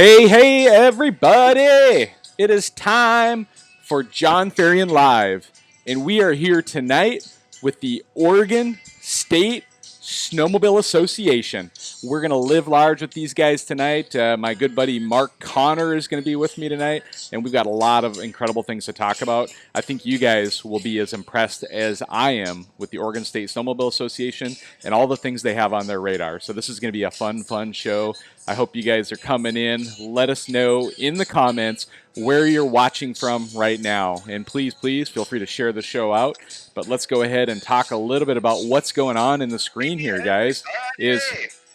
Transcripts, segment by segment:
Hey, everybody! It is time for Jon Ferrian Live, and we are here tonight with the Oregon State Snowmobile Association. We're going to live large with these guys tonight. My good buddy Mark Connor is going to be with me tonight, and we've got a lot of incredible things to talk about. I think you guys will be as impressed as I am with the Oregon State Snowmobile Association and all the things they have on their radar. So this is going to be a fun show. I hope you guys are coming in. Let us know in the comments where you're watching from right now. And please feel free to share the show out. But let's go ahead and talk a little bit about what's going on in the screen here, guys.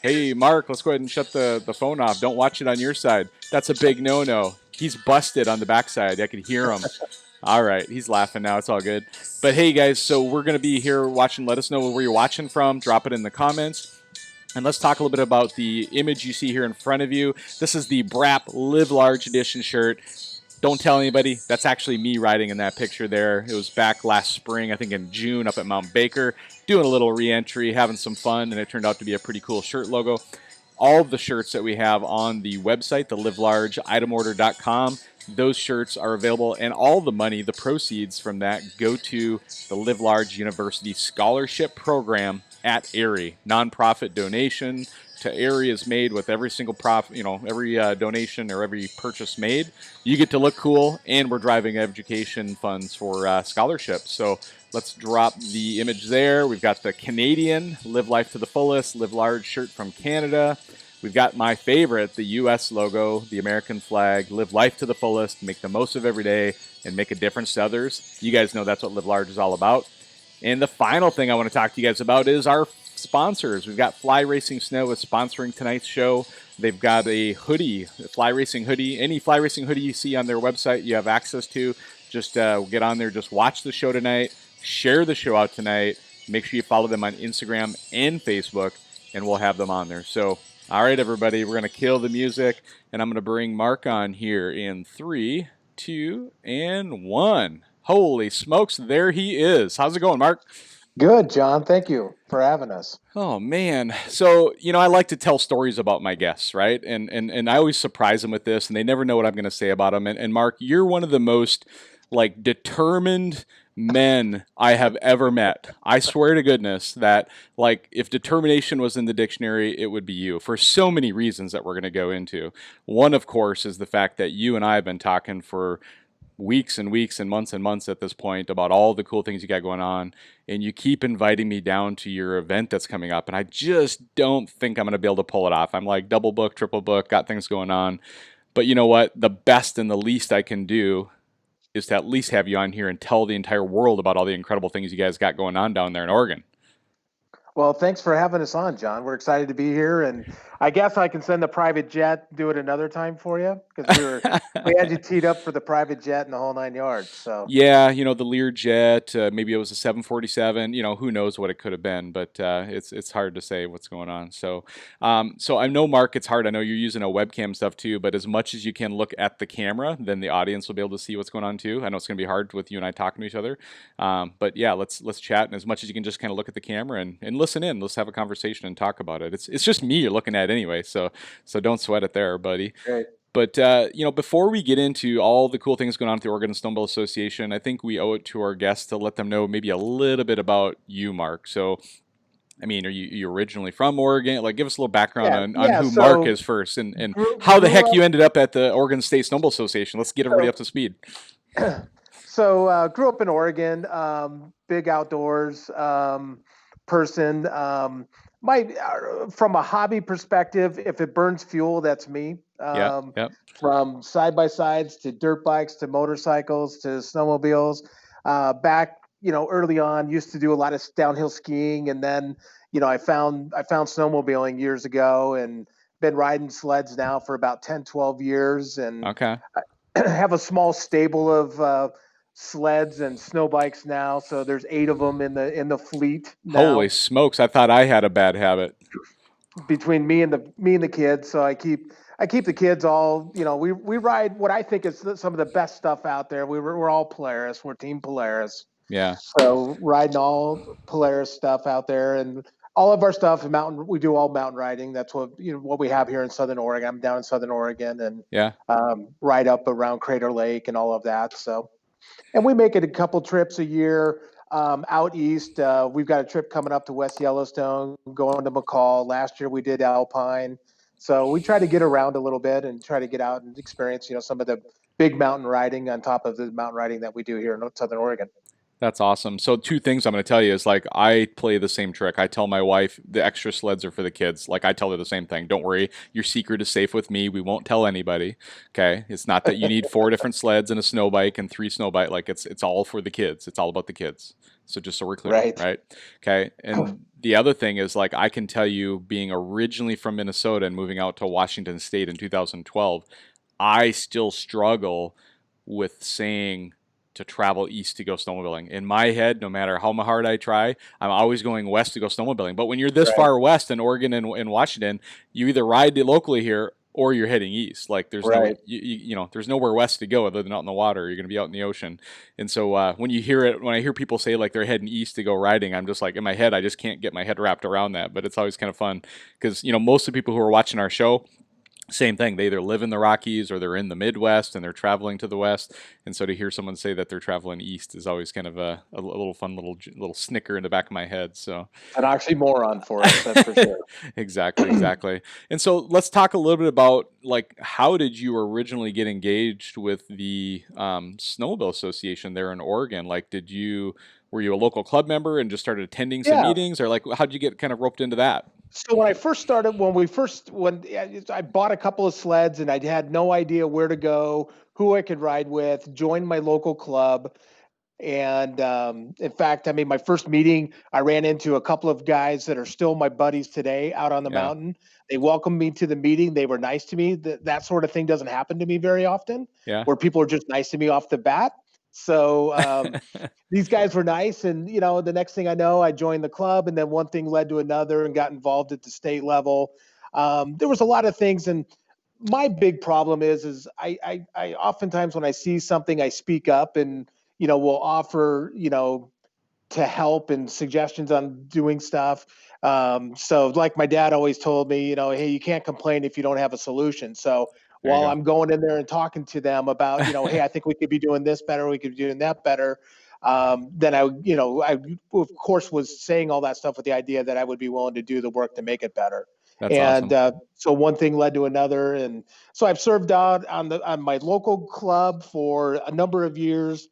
Hey, Mark, let's go ahead and shut the phone off. Don't watch it on your side. That's a big no-no. He's busted on the backside. I could hear him. All right, he's laughing now. It's all good. But hey, guys, so we're going to be here watching. Let us know where you're watching from. Drop it in the comments. And let's talk a little bit about the image you see here in front of you. This is the BRAP Live Large Edition shirt. Don't tell anybody. That's actually me riding in that picture there. It was back last spring, I think in June, up at Mount Baker, doing a little re-entry, having some fun, and it turned out to be a pretty cool shirt logo. All of the shirts that we have on the website, the livelargeitemorder.com, those shirts are available, and all the money, the proceeds from that, go to the Live Large University Scholarship Program at Erie. Nonprofit donation to Erie is made with every single every donation or every purchase made. You get to look cool, and we're driving education funds for scholarships. So let's drop the image there. We've got the Canadian Live Life to the Fullest, Live Large shirt from Canada. We've got my favorite, the U.S. logo, the American flag, Live Life to the Fullest, make the most of every day, and make a difference to others. You guys know that's what Live Large is all about. And the final thing I want to talk to you guys about is our sponsors. We've got Fly Racing Snow is sponsoring tonight's show. They've got a hoodie, a Fly Racing hoodie. Any Fly Racing hoodie you see on their website, you have access to. Just get on there, just watch the show tonight, share the show out tonight. Make sure you follow them on Instagram and Facebook, and we'll have them on there. So, all right, everybody, we're going to kill the music, and I'm going to bring Mark on here in 3, 2, and 1. Holy smokes, there he is. How's it going, Mark? Good, John. Thank you for having us. Oh, man. So, I like to tell stories about my guests, right? And I always surprise them with this, and they never know what I'm going to say about them. And Mark, you're one of the most, determined men I have ever met. I swear to goodness that, if determination was in the dictionary, it would be you, for so many reasons that we're going to go into. One, of course, is the fact that you and I have been talking for weeks and months at this point about all the cool things you got going on, and you keep inviting me down to your event that's coming up, and I just don't think I'm going to be able to pull it off. I'm like double book, triple book, got things going on. But you know what? The best and the least I can do is to at least have you on here and tell the entire world about all the incredible things you guys got going on down there in Oregon. Well, thanks for having us on, John. We're excited to be here, and I guess I can send the private jet, do it another time for you, because we had you teed up for the private jet and the whole 9 yards. So yeah, the Learjet, maybe it was a 747. Who knows what it could have been, but it's hard to say what's going on. So I know, Mark, it's hard. I know you're using a webcam stuff too, but as much as you can look at the camera, then the audience will be able to see what's going on too. I know it's going to be hard with you and I talking to each other, but yeah, let's chat, and as much as you can just kind of look at the camera and listen in. Let's have a conversation and talk about it. It's just me you're looking at anyway, so don't sweat it there, buddy. Great. But before we get into all the cool things going on at the Oregon Snowmobile Association, I think we owe it to our guests to let them know maybe a little bit about you, Mark. So, are you originally from Oregon? Give us a little background on who Mark is first, and how the heck you ended up at the Oregon State Snowmobile Association. Let's get everybody up to speed. So, grew up in Oregon, big outdoors person. From a hobby perspective, if it burns fuel, that's me. Yep. From side-by-sides to dirt bikes to motorcycles to snowmobiles. Back, early on, used to do a lot of downhill skiing, and then, I found snowmobiling years ago, and been riding sleds now for about 10, 12 years, and okay. I have a small stable of sleds and snow bikes now, so there's 8 of them in the fleet now. Holy smokes, I thought I had a bad habit. Between me and the kids, so I keep the kids all, we ride what I think is some of the best stuff out there. We're all Polaris, we're Team Polaris. Yeah. So riding all Polaris stuff out there, and all of our stuff we do all mountain riding. That's what we have here in Southern Oregon. I'm down in Southern Oregon and Yeah. ride up around Crater Lake and all of that. So, and we make it a couple trips a year out east. We've got a trip coming up to West Yellowstone, going to McCall. Last year we did Alpine. So we try to get around a little bit and try to get out and experience, some of the big mountain riding on top of the mountain riding that we do here in Southern Oregon. That's awesome. So two things I'm going to tell you is like I play the same trick. I tell my wife the extra sleds are for the kids. Like I tell her the same thing. Don't worry, your secret is safe with me. We won't tell anybody. Okay, it's not that you need 4 different sleds and a snow bike and 3 snow bike. Like it's all for the kids. It's all about the kids. So just so we're clear, Right. right? Okay. And the other thing is like I can tell you, being originally from Minnesota and moving out to Washington State in 2012, I still struggle with saying to travel east to go snowmobiling. In my head, no matter how hard I try, I'm always going west to go snowmobiling. But when you're this Right. far west in Oregon and Washington, you either ride locally here or you're heading east. Like there's Right. there's nowhere west to go other than out in the water. You're going to be out in the ocean. And so when I hear people say like they're heading east to go riding, I'm just like, in my head, I just can't get my head wrapped around that. But it's always kind of fun because, most of the people who are watching our show, same thing. They either live in the Rockies or they're in the Midwest and they're traveling to the West. And so to hear someone say that they're traveling east is always kind of a little fun little snicker in the back of my head. So An oxymoron for us, that's for sure. exactly. And so let's talk a little bit about like how did you originally get engaged with the Snowmobile Association there in Oregon? Like, were you a local club member and just started attending some Yeah. meetings, or like how did you get kind of roped into that? So when I first started, when I bought a couple of sleds and I had no idea where to go, who I could ride with, joined my local club. And in fact, I mean, my first meeting, I ran into a couple of guys that are still my buddies today out on the Yeah. mountain. They welcomed me to the meeting. They were nice to me. That sort of thing doesn't happen to me very often, Yeah. where people are just nice to me off the bat. So these guys were nice. And, the next thing I know, I joined the club, and then one thing led to another and got involved at the state level. There was a lot of things. And my big problem is I oftentimes when I see something, I speak up and, will offer, to help and suggestions on doing stuff. So like my dad always told me, hey, you can't complain if you don't have a solution. So There you while go. I'm going in there and talking to them about, hey, I think we could be doing this better, we could be doing that better. Then I of course was saying all that stuff with the idea that I would be willing to do the work to make it better. That's And awesome. so one thing led to another, and so I've served out on my local club for a number of years,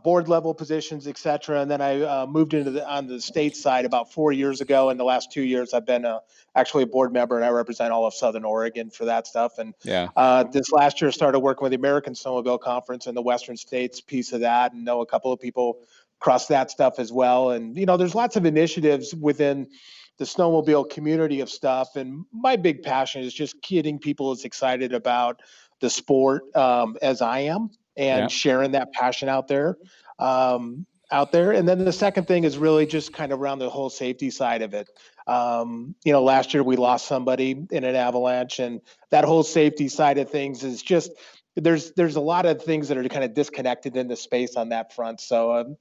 board level positions, et cetera. And then I moved on the state side about 4 years ago. In the last 2 years, I've been actually a board member, and I represent all of Southern Oregon for that stuff. And Yeah. this last year, started working with the American Snowmobile Conference and the Western States piece of that, and know a couple of people across that stuff as well. And there's lots of initiatives within the snowmobile community of stuff. And my big passion is just getting people as excited about the sport as I am, Yeah. and sharing that passion out there. And then the second thing is really just kind of around the whole safety side of it. Last year we lost somebody in an avalanche, and that whole safety side of things is just there's a lot of things that are kind of disconnected in the space on that front. So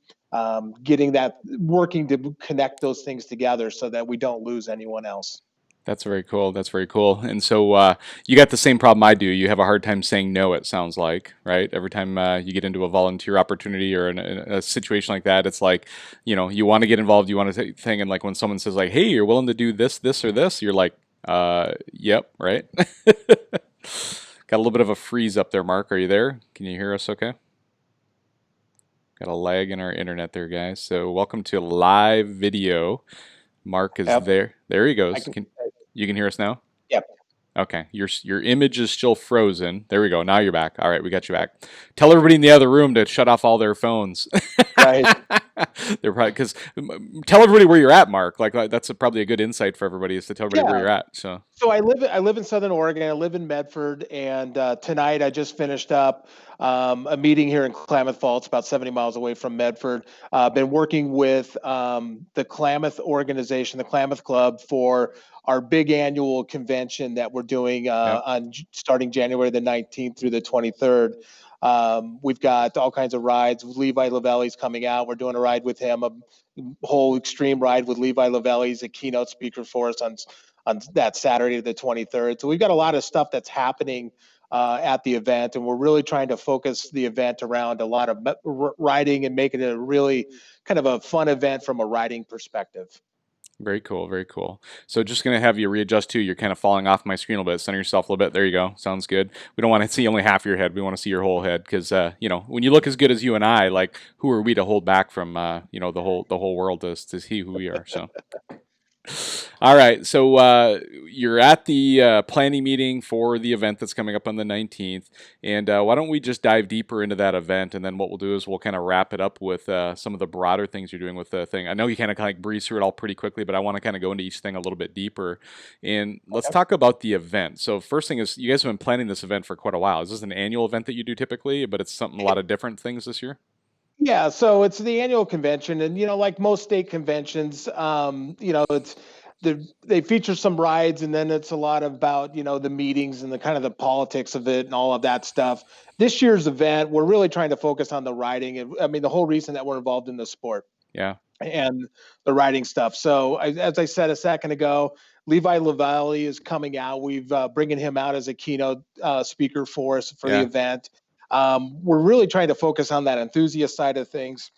working to connect those things together so that we don't lose anyone else. That's very cool. That's very cool. And so you got the same problem I do. You have a hard time saying no, it sounds like, right? Every time you get into a volunteer opportunity or in a situation like that, it's like, you want to get involved, you want to take thing. And like when someone says like, hey, you're willing to do this, this, or this, you're like, yep, right? Got a little bit of a freeze up there, Mark. Are you there? Can you hear us okay? Got a lag in our internet there, guys. So welcome to live video. Mark is Yep. there. There he goes. I can, You can hear us now? yep. Okay. Your image is still frozen. There we go. Now you're back. All right, we got you back. Tell everybody in the other room to shut off all their phones. Right. They're probably because tell everybody where you're at, Mark. Like that's probably a good insight for everybody is to tell everybody where Yeah. you're at. So So I live in Southern Oregon. I live in Medford, and tonight I just finished up a meeting here in Klamath Falls, about 70 miles away from Medford. Been working with the Klamath organization, the Klamath Club, for our big annual convention that we're doing Yep. on starting January the 19th through the 23rd. We've got all kinds of rides. Levi Lavelli's coming out. We're doing a ride with him, a whole extreme ride with Levi Lavelli. He's a keynote speaker for us on that Saturday the 23rd. So we've got a lot of stuff that's happening at the event, and we're really trying to focus the event around a lot of riding and making it a really kind of a fun event from a riding perspective. Very cool, very cool. So just going to have you readjust too. You're kind of falling off my screen a little bit. Center yourself a little bit. There you go. Sounds good. We don't want to see only half your head. We want to see your whole head because, when you look as good as you and I, like, who are we to hold back from, the whole world to see who we are. So. All right, so you're at the planning meeting for the event that's coming up on the 19th, and why don't we just dive deeper into that event, and then what we'll do is we'll kind of wrap it up with some of the broader things you're doing with the thing. I know you kind of breeze through it all pretty quickly, but I want to kind of go into each thing a little bit deeper, and let's talk about the event. So first thing is, you guys have been planning this event for quite a while. Is this an annual event that you do typically, but it's a lot of different things this year? Yeah, so it's the annual convention, and like most state conventions, it's they feature some rides, and then it's a lot about the meetings and the kind of the politics of it and all of that stuff. This year's event, we're really trying to focus on the riding, and I mean the whole reason that we're involved in the sport. Yeah. And the writing stuff. So as I said a second ago, Levi Lavelli is coming out. We've bringing him out as a keynote speaker for us for the event. We're really trying to focus on that enthusiast side of things,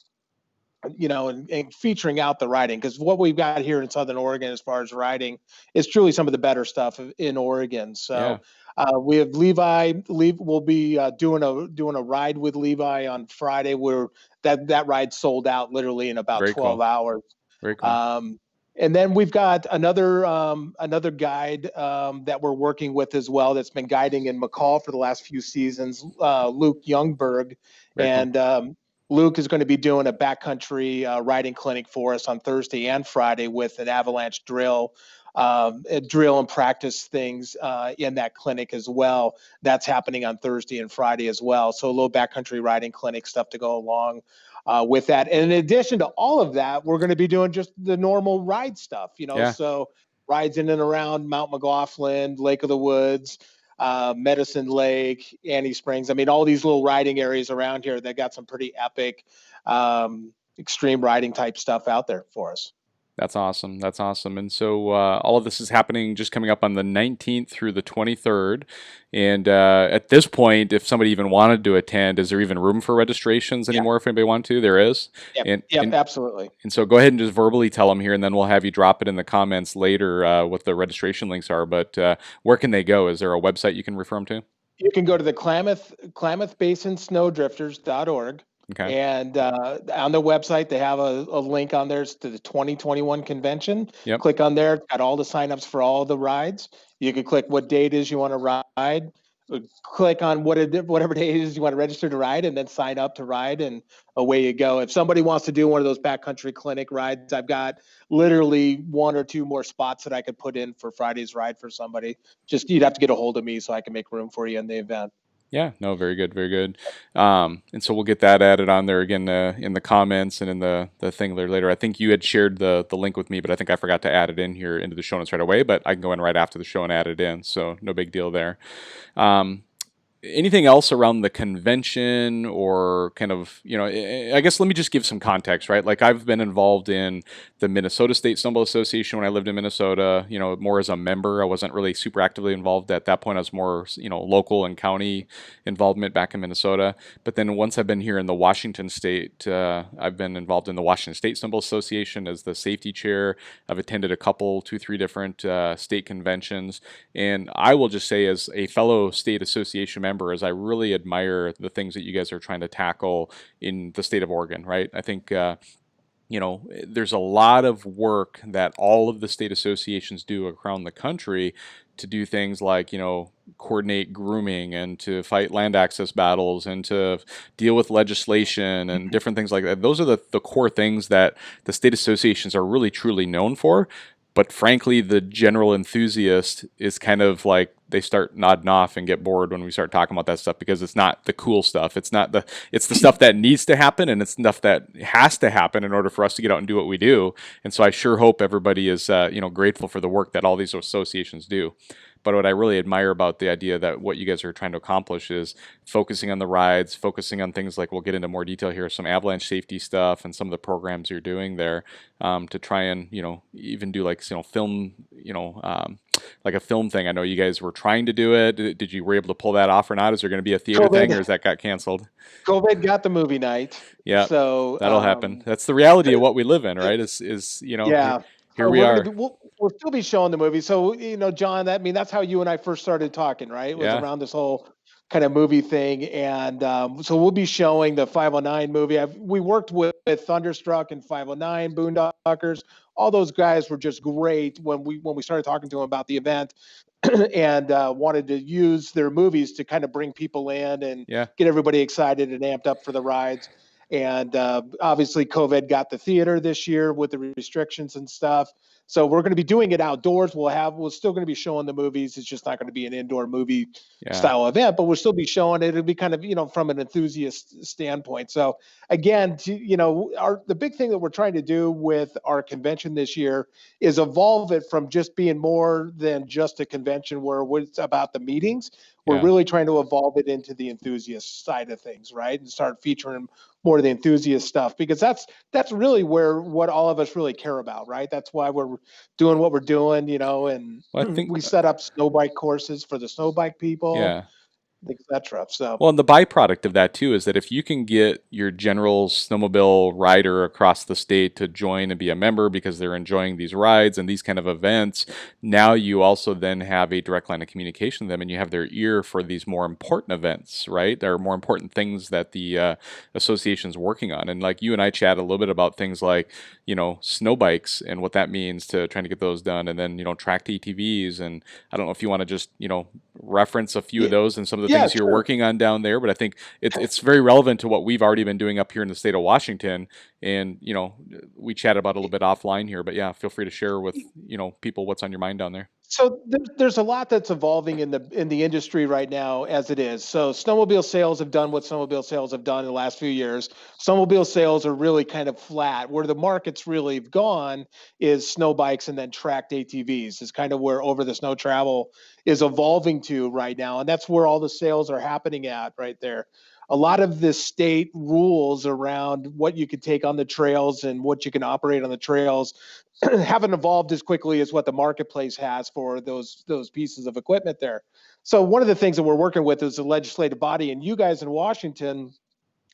and featuring out the writing, because what we've got here in Southern Oregon as far as writing is truly some of the better stuff in Oregon. So we have Levi. We'll be doing a ride with Levi on Friday, where that ride sold out literally in about Very 12 cool. hours. Very cool. And then we've got another guide that we're working with as well, that's been guiding in McCall for the last few seasons, Luke Youngberg. Very cool. And Luke is going to be doing a backcountry riding clinic for us on Thursday and Friday with an avalanche drill and practice things in that clinic as well. That's happening on Thursday and Friday as well. So a little backcountry riding clinic stuff to go along with that. And in addition to all of that, we're going to be doing just the normal ride stuff, so rides in and around Mount McLaughlin, Lake of the Woods, Medicine Lake, Annie Springs. I mean, all these little riding areas around here that got some pretty epic, extreme riding type stuff out there for us. That's awesome. That's awesome. And so all of this is happening just coming up on the 19th through the 23rd. And at this point, if somebody even wanted to attend, is there even room for registrations anymore if anybody wanted to? There is. Yep, absolutely. And so go ahead and just verbally tell them here, and then we'll have you drop it in the comments later what the registration links are. But where can they go? Is there a website you can refer them to? You can go to the Klamath Basin Snowdrifters.org. Okay. And on the website, they have a link on there to the 2021 convention. Yep. Click on there. It's got all the signups for all the rides. You can click what date is you want to ride. Click on whatever day it is you want to register to ride, and then sign up to ride, and away you go. If somebody wants to do one of those backcountry clinic rides, I've got literally one or two more spots that I could put in for Friday's ride for somebody. Just you'd have to get a hold of me so I can make room for you in the event. Yeah, no, very good, very good. And so we'll get that added on there again in the comments and in the thing there later. I think you had shared the link with me, but I think I forgot to add it in here into the show notes right away, but I can go in right after the show and add it in, so no big deal there. Anything else around the convention, or kind of, I guess let me just give some context, right? Like, I've been involved in the Minnesota State Snowmobile Association when I lived in Minnesota, more as a member. I wasn't really super actively involved at that point. I was more, local and county involvement back in Minnesota. But then once I've been here in the Washington State, I've been involved in the Washington State Snowmobile Association as the safety chair. I've attended a couple, 2-3 different state conventions. And I will just say, as a fellow state association member, as I really admire the things that you guys are trying to tackle in the state of Oregon, right? I think, there's a lot of work that all of the state associations do around the country to do things like, coordinate grooming and to fight land access battles and to deal with legislation and different things like that. Those are the core things that the state associations are really truly known for. But frankly, the general enthusiast is kind of like they start nodding off and get bored when we start talking about that stuff because it's not the cool stuff. It's the stuff that needs to happen, and it's stuff that has to happen in order for us to get out and do what we do. And so I sure hope everybody is grateful for the work that all these associations do. But what I really admire about the idea that what you guys are trying to accomplish is focusing on the rides, focusing on things like we'll get into more detail here, some avalanche safety stuff, and some of the programs you're doing there to try and even do like film like a film thing. I know you guys were trying to do it. Did you were able to pull that off or not? Is there going to be a theater thing, or is that got canceled? COVID got the movie night. Yeah, So that'll happen. That's the reality of what we live in, right? Is yeah. here So we we're gonna are. be we'll still be showing the movie. So John, that's how you and I first started talking, right? It was Yeah, around this whole kind of movie thing, and so we'll be showing the 509 movie. We worked with Thunderstruck and 509 Boondockers. All those guys were just great when we started talking to them about the event, and wanted to use their movies to kind of bring people in and yeah, get everybody excited and amped up for the rides. And obviously, COVID got the theater this year with the restrictions and stuff. So we're going to be doing it outdoors. We're still going to be showing the movies. It's just not going to be an indoor movie yeah, style event, but we'll still be showing it. It'll be kind of, from an enthusiast standpoint. So again, the big thing that we're trying to do with our convention this year is evolve it from just being more than just a convention where it's about the meetings. We're yeah. really trying to evolve it into the enthusiast side of things, right? And start featuring more of the enthusiast stuff, because that's really what all of us really care about, right? That's why we're doing what we're doing, and Well, I think we set up snow bike courses for the snow bike people, yeah. etc. So Well, and the byproduct of that too is that if you can get your general snowmobile rider across the state to join and be a member because they're enjoying these rides and these kind of events, now you also then have a direct line of communication with them, and you have their ear for these more important events, right? There are more important things that the association's working on, and like you and I chat a little bit about things like snow bikes and what that means to trying to get those done, and then tracked ATVs, and I don't know if you want to just reference a few of yeah, those and some of the yeah, things you're sure. working on down there, but I think it's very relevant to what we've already been doing up here in the state of Washington. And we chatted about it a little bit offline here, but yeah, feel free to share with people what's on your mind down there. So there's a lot that's evolving in the industry right now as it is. So snowmobile sales have done what snowmobile sales have done in the last few years. Snowmobile sales are really kind of flat. Where the market's really gone is snow bikes and then tracked ATVs is kind of where over the snow travel is evolving to right now. And that's where all the sales are happening at right there. A lot of the state rules around what you can take on the trails and what you can operate on the trails haven't evolved as quickly as what the marketplace has for those pieces of equipment there. So one of the things that we're working with is the legislative body, and you guys in Washington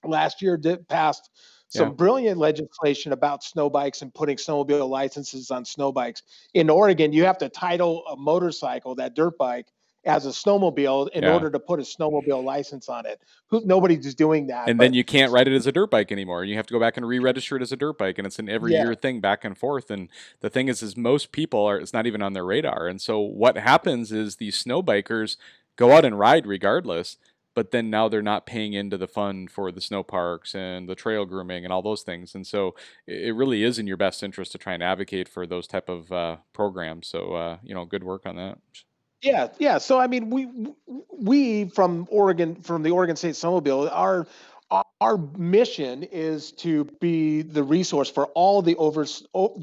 last year passed Yeah, some brilliant legislation about snow bikes and putting snowmobile licenses on snow bikes. In Oregon, you have to title a motorcycle, that dirt bike, as a snowmobile in yeah. order to put a snowmobile license on it. Nobody's doing that, And then but you can't ride it as a dirt bike anymore. You have to go back and re-register it as a dirt bike, and it's an every yeah, year thing back and forth. And the thing is most people are it's not even on their radar. And so what happens is these snow bikers go out and ride regardless, but then now they're not paying into the fund for the snow parks and the trail grooming and all those things. And so it really is in your best interest to try and advocate for those type of programs. So good work on that. yeah, yeah. So I mean, we from Oregon, from the Oregon State Snowmobile, our mission is to be the resource for all the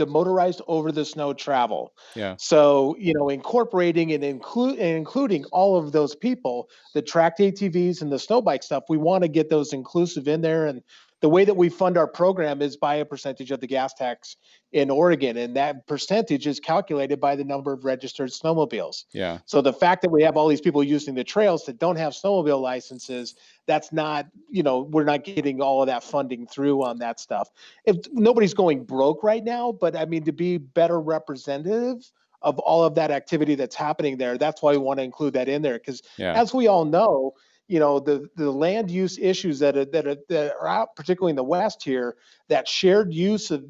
motorized over the snow travel. Yeah, So incorporating and including all of those people, the tracked ATVs and the snow bike stuff. We want to get those inclusive in there, and the way that we fund our program is by a percentage of the gas tax in Oregon, and that percentage is calculated by the number of registered snowmobiles. yeah, So the fact that we have all these people using the trails that don't have snowmobile licenses, that's not, we're not getting all of that funding through on that stuff. If nobody's going broke right now, but I mean, to be better representative of all of that activity that's happening there, that's why we want to include that in there. Because yeah, as we all know, the land use issues that are out, particularly in the West here, that shared use of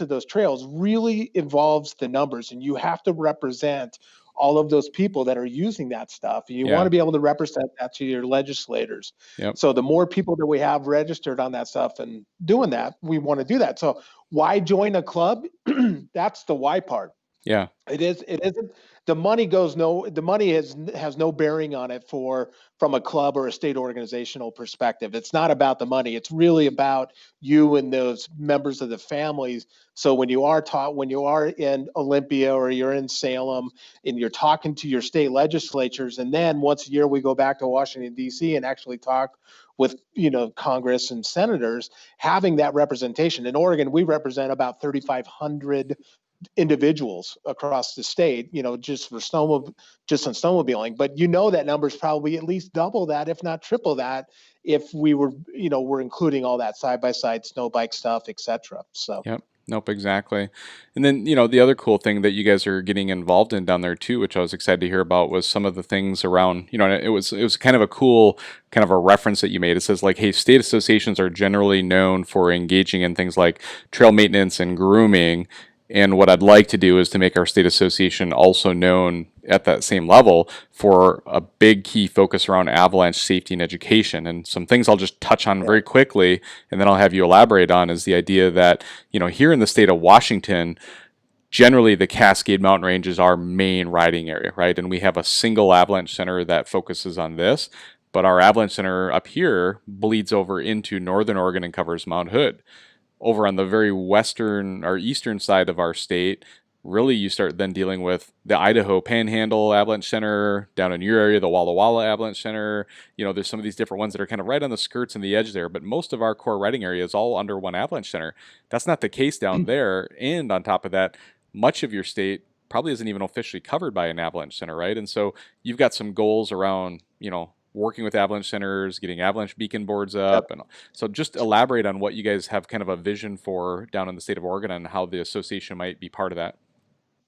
those trails really involves the numbers, and you have to represent all of those people that are using that stuff. And you want yeah, to be able to represent that to your legislators. yep, So the more people that we have registered on that stuff and doing that, we want to do that. So Why join a club? That's the why part. Yeah. It isn't. The money has no bearing on it from a club or a state organizational perspective. It's not about the money. It's really about you and those members of the families. So when you are in Olympia or you're in Salem and you're talking to your state legislatures, and then once a year we go back to Washington D.C. and actually talk with Congress and senators, having that representation. In Oregon, we represent about 3,500 individuals across the state, just on snowmobiling. But that number is probably at least double that, if not triple that, if we're including all that side by side snow bike stuff, etc. So. Yep. Nope, exactly. And then, the other cool thing that you guys are getting involved in down there too, which I was excited to hear about, was some of the things around, it was kind of a cool kind of a reference that you made. It says like, hey, state associations are generally known for engaging in things like trail maintenance and grooming. And what I'd like to do is to make our state association also known at that same level for a big key focus around avalanche safety and education. And some things I'll just touch on very quickly, and then I'll have you elaborate on, is the idea that, here in the state of Washington, generally the Cascade Mountain Range is our main riding area, right? And we have a single avalanche center that focuses on this. But our avalanche center up here bleeds over into Northern Oregon and covers Mount Hood. Over on the very western or eastern side of our state, really you start then dealing with the Idaho Panhandle Avalanche Center, down in your area, the Walla Walla Avalanche Center. There's some of these different ones that are kind of right on the skirts and the edge there, but most of our core riding area is all under one avalanche center. That's not the case down there. And on top of that, much of your state probably isn't even officially covered by an avalanche center, right? And so you've got some goals around, working with avalanche centers, getting avalanche beacon boards up. Yep. And so just elaborate on what you guys have kind of a vision for down in the state of Oregon and how the association might be part of that.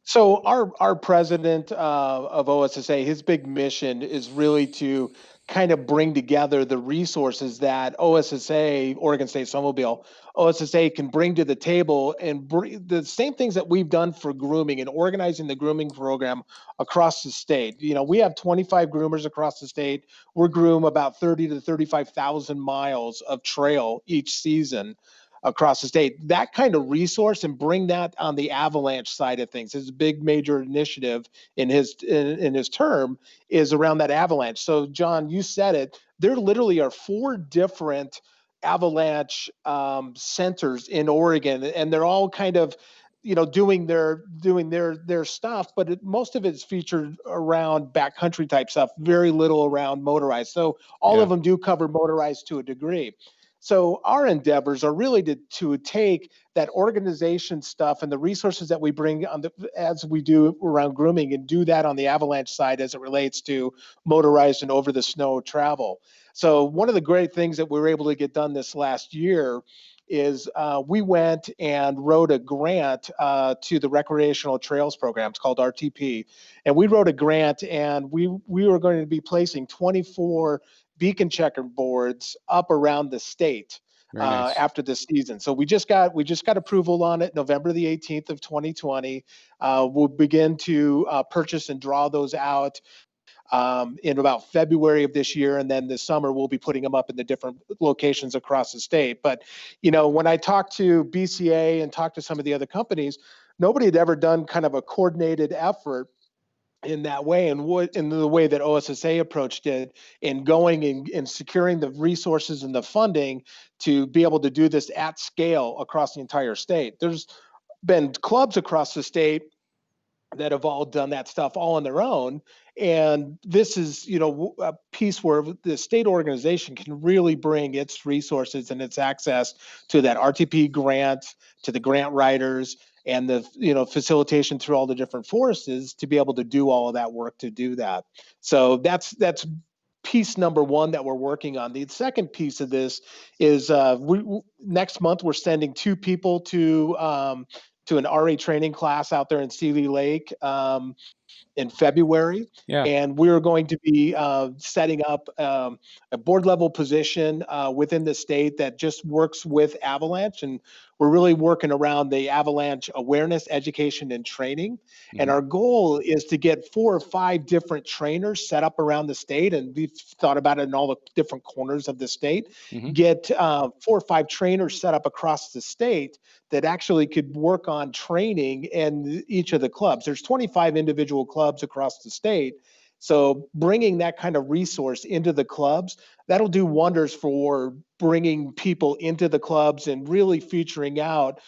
So our president of OSSA, his big mission is really to kind of bring together the resources that OSSA, Oregon State Snowmobile, OSSA can bring to the table, and bring the same things that we've done for grooming and organizing the grooming program across the state. We have 25 groomers across the state. We groom about 30 to 35,000 miles of trail each season across the state. That kind of resource, and bring that on the avalanche side of things. His big major initiative in his term is around that avalanche. So John, you said it, there literally are 4 different avalanche centers in Oregon, and they're all kind of doing their stuff, but most of it's featured around backcountry type stuff, very little around motorized. So all Yeah. of them do cover motorized to a degree. So our endeavors are really to take that organization stuff and the resources that we bring as we do around grooming, and do that on the avalanche side as it relates to motorized and over the snow travel. So one of the great things that we were able to get done this last year is we went and wrote a grant to the Recreational Trails Program. It's called RTP. And we wrote a grant, and we were going to be placing 24 beacon checker boards up around the state Very nice. after this season. So we just got approval on it November the 18th of 2020. We'll begin to purchase and draw those out in about February of this year, and then this summer we'll be putting them up in the different locations across the state. But when I talked to BCA and talked to some of the other companies, nobody had ever done kind of a coordinated effort in that way, and in the way that OSSA approached it, in going and securing the resources and the funding to be able to do this at scale across the entire state. There's been clubs across the state that have all done that stuff all on their own. And this is, a piece where the state organization can really bring its resources and its access to that RTP grant, to the grant writers, and the facilitation through all the different forests to be able to do all of that work to do that. So that's piece number one that we're working on. The second piece of this is next month we're sending 2 people to an RA training class out there in Seeley Lake. in February, Yeah. and we're going to be setting up a board level position within the state that just works with avalanche, and we're really working around the avalanche awareness, education, and training. And Hmm. our goal is to get 4 or 5 different trainers set up around the state, and we've thought about it in all the different corners of the state. Hmm. Get 4 or 5 trainers set up across the state that actually could work on training in each of the clubs. There's 25 individual clubs across the state. So bringing that kind of resource into the clubs, that'll do wonders for bringing people into the clubs and really featuring out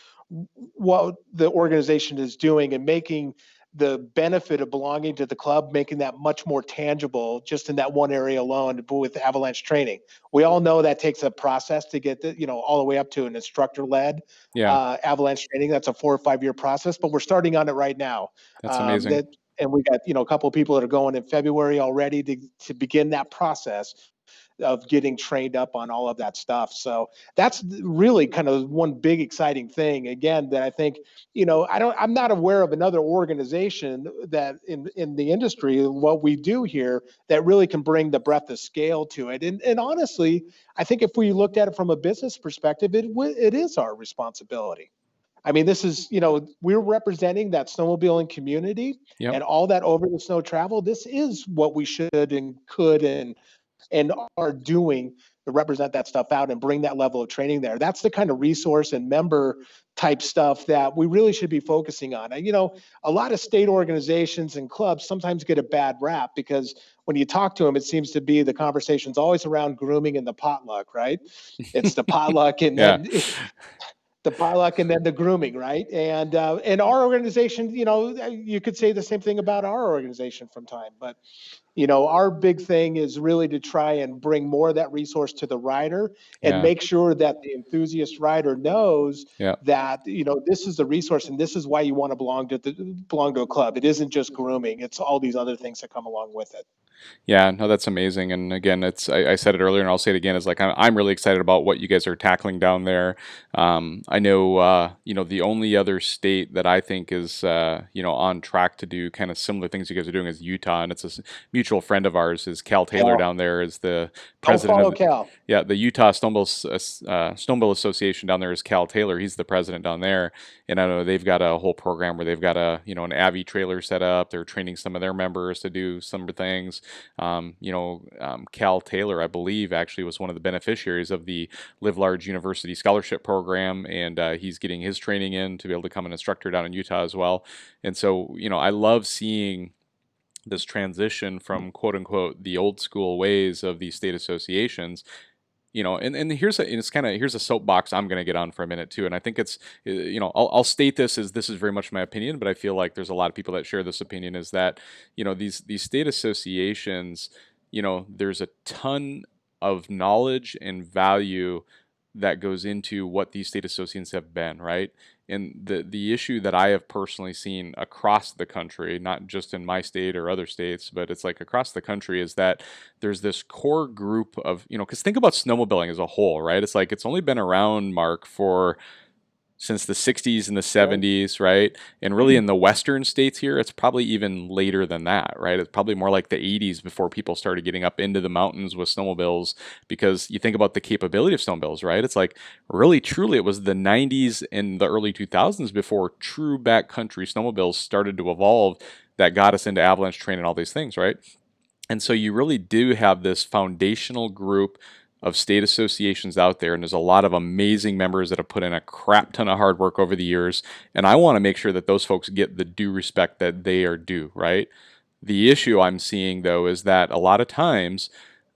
what the organization is doing and making the benefit of belonging to the club, making that much more tangible just in that one area alone with avalanche training. We all know that takes a process to get all the way up to an instructor led Yeah. avalanche training. That's a 4 or 5 year process, but we're starting on it right now. That's amazing. And we got a couple of people that are going in February already to begin that process of getting trained up on all of that stuff. So that's really kind of one big exciting thing. Again, that I think, I'm not aware of another organization that in the industry, what we do here that really can bring the breadth of scale to it. And honestly, I think if we looked at it from a business perspective, it is our responsibility. I mean, this is, we're representing that snowmobiling community Yep. and all that over the snow travel. This is what we should and could and are doing to represent that stuff out and bring that level of training there. That's the kind of resource and member type stuff that we really should be focusing on. And, a lot of state organizations and clubs sometimes get a bad rap because when you talk to them, it seems to be the conversation's always around grooming and the potluck, right? It's the potluck and Yeah. then the potluck and then the grooming, right? And our organization, you could say the same thing about our organization from time, but our big thing is really to try and bring more of that resource to the rider and Yeah. make sure that the enthusiast rider knows Yeah. that this is the resource and this is why you want to belong to a club. It isn't just grooming; it's all these other things that come along with it. Yeah, no, that's amazing. And again, I said it earlier, and I'll say it again. Is like I'm really excited about what you guys are tackling down there. I know, the only other state that I think is on track to do kind of similar things you guys are doing is Utah, and it's a mutual friend of ours is Cal Taylor Cal, down there is the go president follow of Cal. yeah, the Utah Snowmobile Association down there is Cal Taylor. He's the president down there, and I know they've got a whole program where they've got an Avi trailer set up. They're training some of their members to do some things. Cal Taylor, I believe, actually was one of the beneficiaries of the Live Large University Scholarship Program, and he's getting his training in to be able to become an instructor down in Utah as well. And so, I love seeing this transition from quote unquote the old school ways of these state associations. And here's a soapbox I'm going to get on for a minute too, and I think it's I'll state this as this is very much my opinion, but I feel like there's a lot of people that share this opinion is that these state associations, there's a ton of knowledge and value that goes into what these state associations have been, right? And the issue that I have personally seen across the country, not just in my state or other states, but it's like across the country, is that there's this core group of, because think about snowmobiling as a whole, right? It's like it's only been around, Mark, for since the 60s and the Right. 70s, right? And really in the western states here, it's probably even later than that, right? It's probably more like the 80s before people started getting up into the mountains with snowmobiles, because you think about the capability of snowmobiles, right? It's like really truly it was the 90s and the early 2000s before true backcountry snowmobiles started to evolve that got us into avalanche terrain and all these things, right? And so you really do have this foundational group of state associations out there, and there's a lot of amazing members that have put in a crap ton of hard work over the years, and I want to make sure that those folks get the due respect that they are due, right? The issue I'm seeing, though, is that a lot of times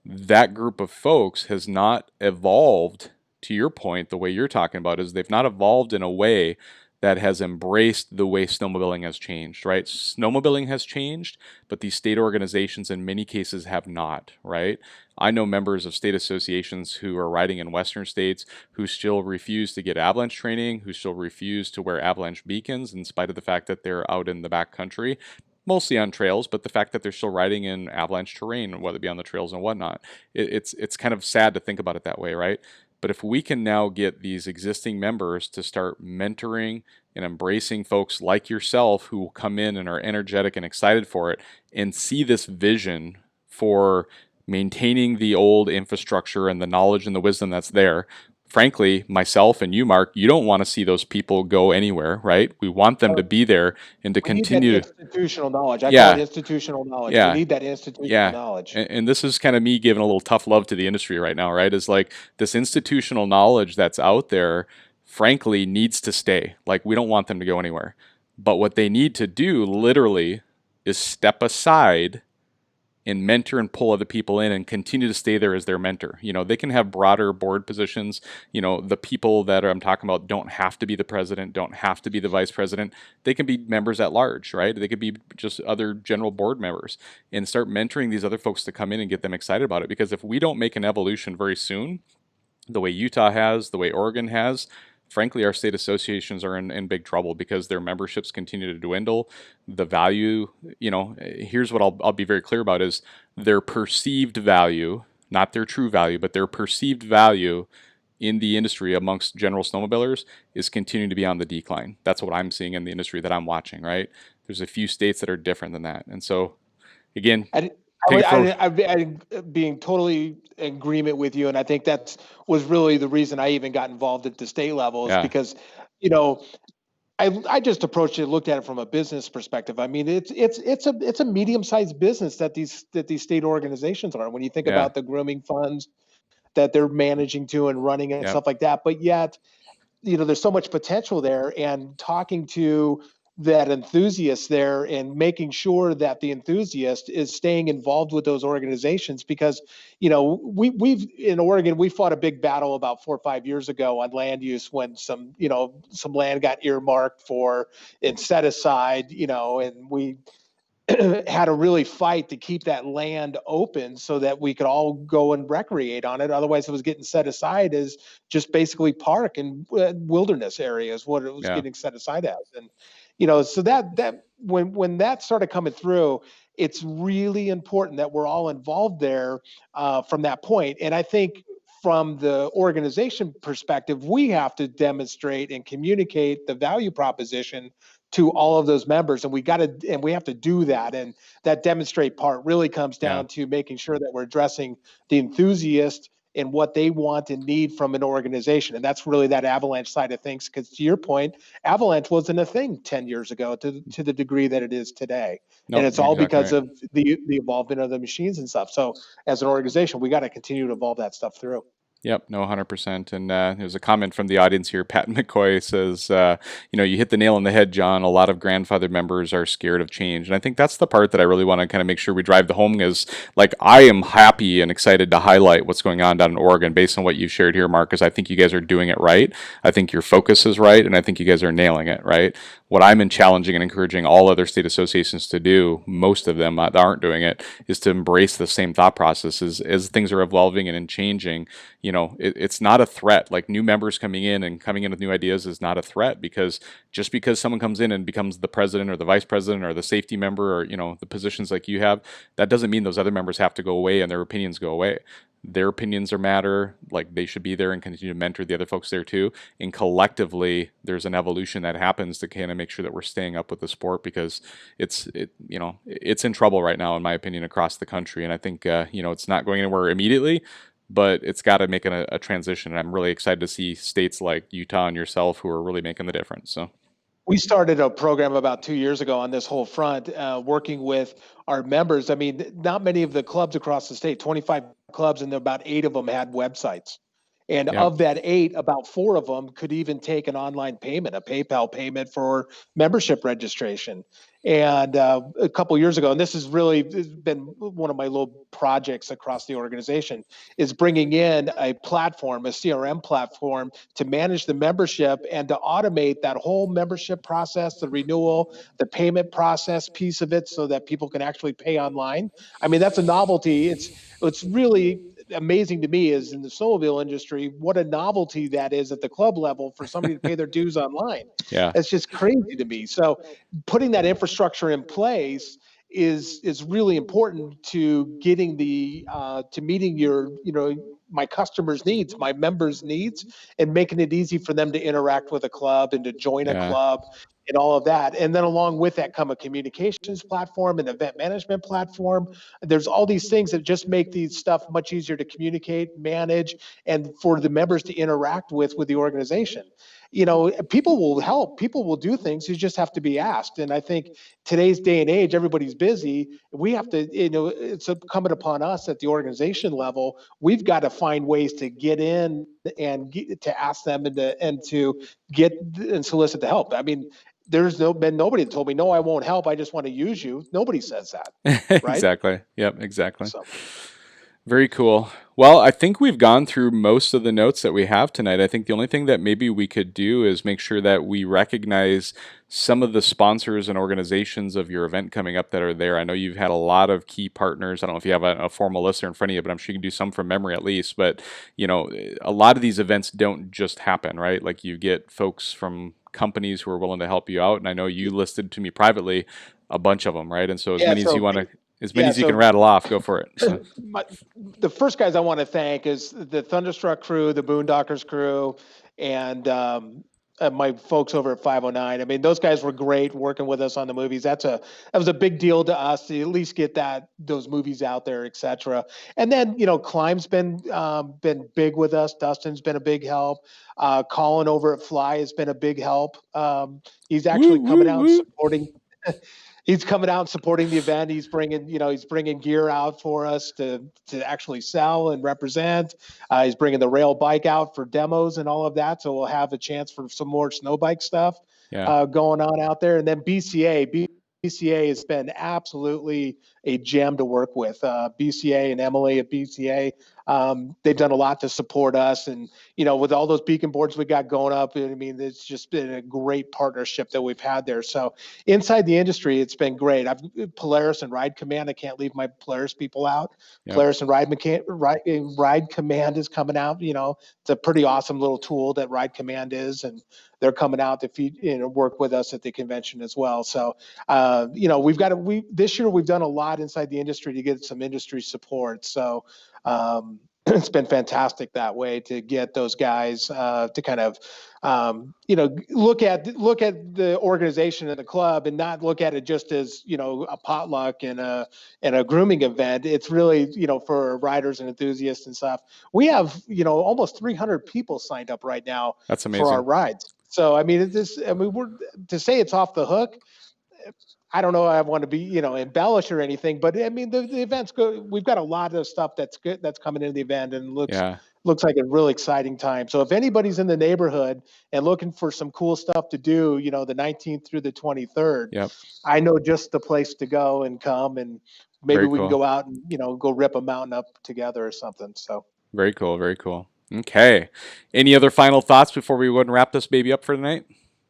that group of folks has not evolved, to your point, the way you're talking about is they've not evolved in a way that has embraced the way snowmobiling has changed, right? Snowmobiling has changed, but these state organizations in many cases have not, right? I know members of state associations who are riding in western states who still refuse to get avalanche training, who still refuse to wear avalanche beacons in spite of the fact that they're out in the back country, mostly on trails, but the fact that they're still riding in avalanche terrain, whether it be on the trails and whatnot, it's kind of sad to think about it that way, right? But if we can now get these existing members to start mentoring and embracing folks like yourself who come in and are energetic and excited for it and see this vision for maintaining the old infrastructure and the knowledge and the wisdom that's there. Frankly, myself and you, Mark, you don't want to see those people go anywhere, right? We want them to be there and to We need that continue. institutional knowledge. I call it Yeah, institutional knowledge. We yeah, need that institutional yeah. knowledge. And this is kind of me giving a little tough love to the industry right now, right? Is like this institutional knowledge that's out there, frankly, needs to stay. Like, we don't want them to go anywhere. But what they need to do literally is step aside and mentor and pull other people in and continue to stay there as their mentor. You know, they can have broader board positions. You know, the people that I'm talking about don't have to be the president, don't have to be the vice president. They can be members at large, right? They could be just other general board members and start mentoring these other folks to come in and get them excited about it. Because if we don't make an evolution very soon, the way Utah has, the way Oregon has, frankly, our state associations are in big trouble because their memberships continue to dwindle. The value, you know, here's what I'll be very clear about is their perceived value, not their true value, but their perceived value in the industry amongst general snowmobilers is continuing to be on the decline. That's what I'm seeing in the industry that I'm watching, right? There's a few states that are different than that. And so, again, I'm being totally in agreement with you, and I think that was really the reason I even got involved at the state level is yeah, because, you know, I just approached it, looked at it from a business perspective. I mean, it's a medium-sized business that these state organizations are. When you think yeah, about the grooming funds that they're managing to and running and yep, stuff like that, but yet, you know, there's so much potential there, and talking to that enthusiast there and making sure that the enthusiast is staying involved with those organizations because, you know, we've in Oregon, we fought a big battle about 4 or 5 years ago on land use when some land got earmarked for and set aside, you know, and we had to really fight to keep that land open so that we could all go and recreate on it. Otherwise, it was getting set aside as just basically park and wilderness areas, what it was yeah, getting set aside as. And, you know, so that when that started coming through, it's really important that we're all involved there from that point. And I think from the organization perspective, we have to demonstrate and communicate the value proposition to all of those members, and we have to do that. And that demonstrate part really comes yeah. down to making sure that we're addressing the enthusiast and what they want and need from an organization. And that's really that avalanche side of things, because to your point, avalanche wasn't a thing 10 years ago to the degree that it is today. And Nope, it's all exactly because right. of the involvement of the machines and stuff. So as an organization, we got to continue to evolve that stuff through. Yep, no, 100%. And there's a comment from the audience here. Pat McCoy says, you know, you hit the nail on the head, John. A lot of grandfather members are scared of change. And I think that's the part that I really want to kind of make sure we drive the home is, like, I am happy and excited to highlight what's going on down in Oregon based on what you've shared here, Mark, because I think you guys are doing it right. I think your focus is right, and I think you guys are nailing it, right? What I'm in challenging and encouraging all other state associations to do, most of them that aren't doing it, is to embrace the same thought processes as things are evolving and changing. You know, it's not a threat. Like, new members coming in with new ideas is not a threat, because just because someone comes in and becomes the president or the vice president or the safety member or, you know, the positions like you have, that doesn't mean those other members have to go away and their opinions go away. Their opinions are matter. Like, they should be there and continue to mentor the other folks there too. And collectively, there's an evolution that happens to kind of make sure that we're staying up with the sport, because it's in trouble right now, in my opinion, across the country. And I think it's not going anywhere immediately, but it's got to make a transition. And I'm really excited to see states like Utah and yourself who are really making the difference. So We started a program about 2 years ago on this whole front, working with our members. I mean, not many of the clubs across the state, 25 clubs, and about 8 of them had websites. And yeah, of that 8, about 4 of them could even take an online payment, a PayPal payment for membership registration. And a couple years ago, and this has really been one of my little projects across the organization, is bringing in a platform, a CRM platform, to manage the membership and to automate that whole membership process, the renewal, the payment process piece of it, so that people can actually pay online. I mean, that's a novelty. It's really amazing to me is in the snowmobile industry, what a novelty that is at the club level for somebody to pay their dues online. yeah, It's just crazy to me. So putting that infrastructure in place is really important to getting to meeting your, my customers' needs, my members' needs, and making it easy for them to interact with a club and to join a Yeah. club and all of that. And then along with that come a communications platform, an event management platform. There's all these things that just make these stuff much easier to communicate, manage, and for the members to interact with the organization. People will help, people will do things, you just have to be asked. And I think today's day and age, everybody's busy. We have to, it's incumbent upon us at the organization level. We've got to find ways to get in and to ask them and to get and solicit the help. I mean, been nobody that told me, no, I won't help, I just want to use you. Nobody says that, right? Exactly. Yep, exactly. So Very cool. Well, I think we've gone through most of the notes that we have tonight. I think the only thing that maybe we could do is make sure that we recognize some of the sponsors and organizations of your event coming up that are there. I know you've had a lot of key partners. I don't know if you have a formal list there in front of you, but I'm sure you can do some from memory at least. But, a lot of these events don't just happen, right? Like you get folks from companies who are willing to help you out. And I know you listed to me privately a bunch of them, right? And so as yeah many as you so want to, as many yeah as you can so rattle off, go for it. So, the first guys I want to thank is the Thunderstruck crew, the Boondockers crew, and my folks over at 509. I mean, those guys were great working with us on the movies. That was a big deal to us to at least get those movies out there, etc. And then Climb's been big with us. Dustin's been a big help. Colin over at Fly has been a big help. He's woo, actually coming woo, out and woo. supporting. He's coming out and supporting the event. He's bringing gear out for us to actually sell and represent. He's bringing the rail bike out for demos and all of that. So we'll have a chance for some more snow bike stuff Yeah. going on out there. And then BCA has been absolutely a gem to work with. BCA and Emily at BCA, they've done a lot to support us. And, with all those beacon boards we got going up, I mean, it's just been a great partnership that we've had there. So inside the industry, it's been great. Polaris and Ride Command, I can't leave my Polaris people out. Yep. Polaris and Ride Command is coming out. It's a pretty awesome little tool that Ride Command is. And they're coming out to work with us at the convention as well. So, this year we've done a lot inside the industry to get some industry support. So, it's been fantastic that way to get those guys to kind of, look at the organization and the club and not look at it just as, a potluck and a grooming event. It's really, for riders and enthusiasts and stuff. We have, almost 300 people signed up right now. That's for our amazing. rides. So, I mean, we're to say it's off the hook. I don't know. I want to be, embellish or anything, but I mean, the event's good. We've got a lot of stuff that's good that's coming into the event and Yeah. looks like a really exciting time. So if anybody's in the neighborhood and looking for some cool stuff to do, the 19th through the 23rd, Yep. I know just the place to go and come, and maybe Very we can cool. go out and go rip a mountain up together or something. So Very cool. Very cool. Okay. Any other final thoughts before we go ahead and wrap this baby up for tonight?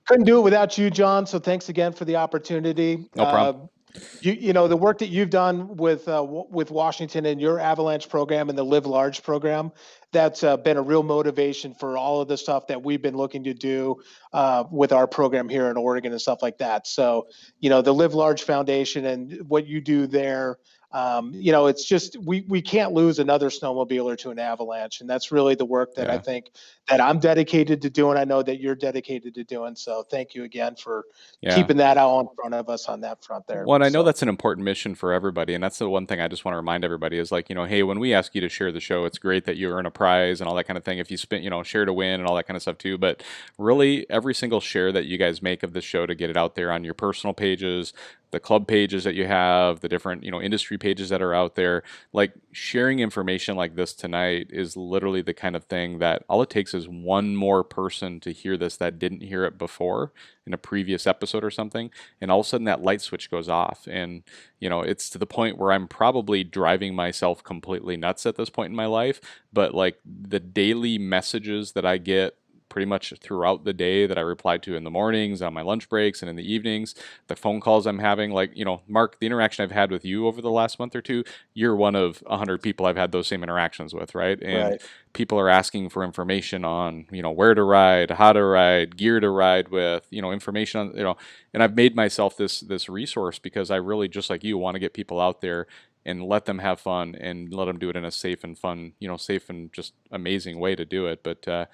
couldn't do it without you, John. So thanks again for the opportunity. No problem. The work that you've done with Washington and your Avalanche program and the Live Large program, that's been a real motivation for all of the stuff that we've been looking to do with our program here in Oregon and stuff like that. So, the Live Large Foundation and what you do there, it's just we can't lose another snowmobiler to an avalanche, and that's really the work that I Yeah. think that I'm dedicated to doing. I know that you're dedicated to doing. So, thank you again for Yeah. keeping that out in front of us on that front there. Well, and I know So, that's an important mission for everybody, and that's the one thing I just want to remind everybody is like, hey, when we ask you to share the show, it's great that you earn a prize and all that kind of thing. If you spend, share to win and all that kind of stuff too. But really, every single share that you guys make of the show to get it out there on your personal pages, the club pages that you have, the different, industry pages that are out there, like sharing information like this tonight is literally the kind of thing that all it takes is one more person to hear this that didn't hear it before in a previous episode or something, and all of a sudden that light switch goes off. And it's to the point where I'm probably driving myself completely nuts at this point in my life, but like the daily messages that I get pretty much throughout the day that I reply to in the mornings, on my lunch breaks, and in the evenings. The phone calls I'm having, like, Mark, the interaction I've had with you over the last month or two, you're one of 100 people I've had those same interactions with, right? And Right. people are asking for information on, where to ride, how to ride, gear to ride with, information on, and I've made myself this resource because I really, just like you, want to get people out there and let them have fun and let them do it in a safe and fun, safe and just amazing way to do it. But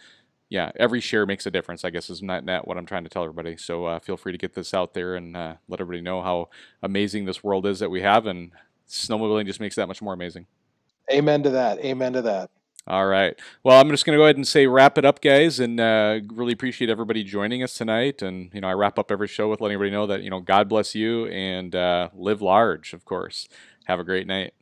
yeah, every share makes a difference, I guess, is not what I'm trying to tell everybody. So feel free to get this out there and let everybody know how amazing this world is that we have. And snowmobiling just makes that much more amazing. Amen to that. Amen to that. All right. Well, I'm just going to go ahead and say wrap it up, guys, and really appreciate everybody joining us tonight. And, I wrap up every show with letting everybody know that, God bless you and live large, of course. Have a great night.